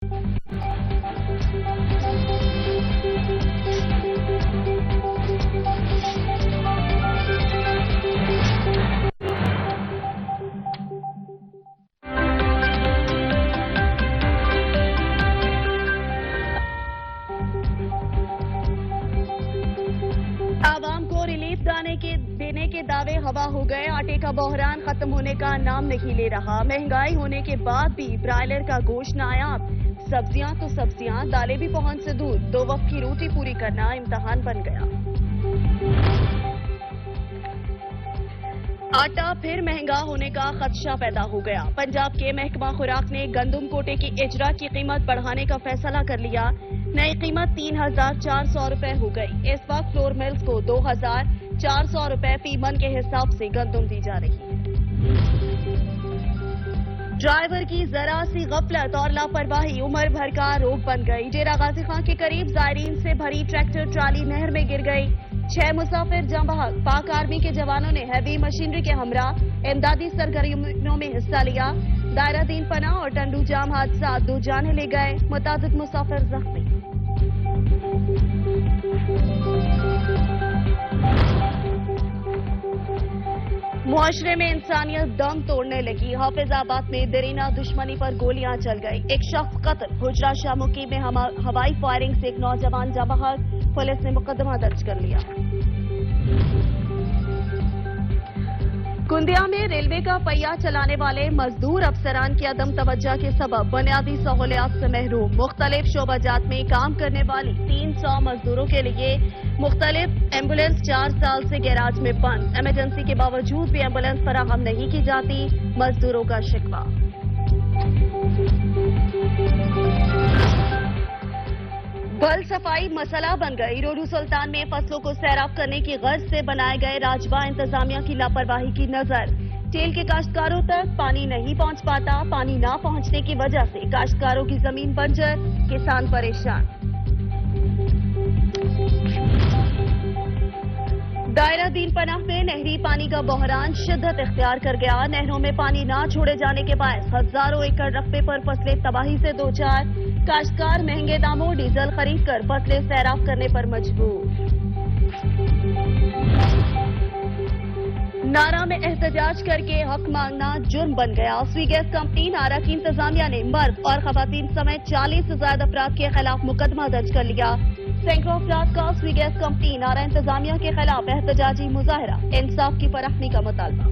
आवाम को रिलीफ देने के दावे हवा हो गए। आटे का बहरान खत्म होने का नाम नहीं ले रहा। महंगाई होने के बाद भी ब्रायलर का गोश्त नायाब। सब्जियां तो सब्जियां, दालें भी पहुंच से दूर। 2 वक्त की रोटी पूरी करना इम्तिहान बन गया। आटा फिर महंगा होने का खदशा पैदा हो गया। पंजाब के महकमा खुराक ने गंदम कोटे की इजरा की कीमत बढ़ाने का फैसला कर लिया। नई कीमत 3,400 रुपए हो गई। इस वक्त फ्लोर मिल्स को 2,400 रुपए फी मन के हिसाब से गंदम दी जा रही है। ड्राइवर की जरा सी गफलत और लापरवाही उम्र भर का रोग बन गई। डेरा गाजी खां के करीब जायरीन से भरी ट्रैक्टर ट्राली नहर में गिर गई। 6 मुसाफिर जाँ बहक। पाक आर्मी के जवानों ने हैवी मशीनरी के हमरा इमदादी सरगर्मियों में हिस्सा लिया। दायरा दीन पना और टंडू जाम हादसा 2 जाने ले गए। मुतादिद मुसाफिर जख्मी। मुआशरे में इंसानियत दम तोड़ने लगी। हाफिजाबाद में दरीना दुश्मनी पर गोलियां चल गई। एक शख्स कत्ल। हुजरा शामुकी में हवाई फायरिंग से एक नौजवान जाँ बहक। पुलिस ने मुकदमा दर्ज कर लिया। कुंदिया में रेलवे का पहिया चलाने वाले मजदूर अफसरान की अदम तवज्जो के सबब बुनियादी सहूलियात से महरूम। मुख्तलिफ शोबाजात में काम करने वाली 300 मजदूरों के लिए मुख्तलिफ एम्बुलेंस 4 साल से गैराज में बंद। इमरजेंसी के बावजूद भी एम्बुलेंस फराहम नहीं की जाती। मजदूरों का शिकवा। बल सफाई मसला बन गई। रोडू सुल्तान में फसलों को सैराब करने की गर्ज से बनाए गए राजबा इंतजामिया की लापरवाही की नजर। टेल के काश्तकारों तक पानी नहीं पहुंच पाता। पानी ना पहुंचने की वजह से काश्तकारों की जमीन बंजर, किसान परेशान। दायरा दीन पनाह में नहरी पानी का बहरान शिद्दत इख्तियार कर गया। नहरों में पानी ना छोड़े जाने के बायस हजारों एकड़ रकबे पर फसलें तबाही से दो चार। काश्तकार महंगे दामों डीजल खरीद कर फसलें सैराब करने पर मजबूर। नारा में एहतजाज करके हक मांगना जुर्म बन गया। स्वी गैस कंपनी नारा की इंतजामिया ने मर्द और खवातीन समेत 40 से ज्यादा अफराद के खिलाफ मुकदमा दर्ज कर लिया। सैकड़ों अफराद का स्वी गैस कंपनी नारा इंतजामिया के खिलाफ एहतजाजी मुजाहरा। इंसाफ की फराहमी का मुतालबा।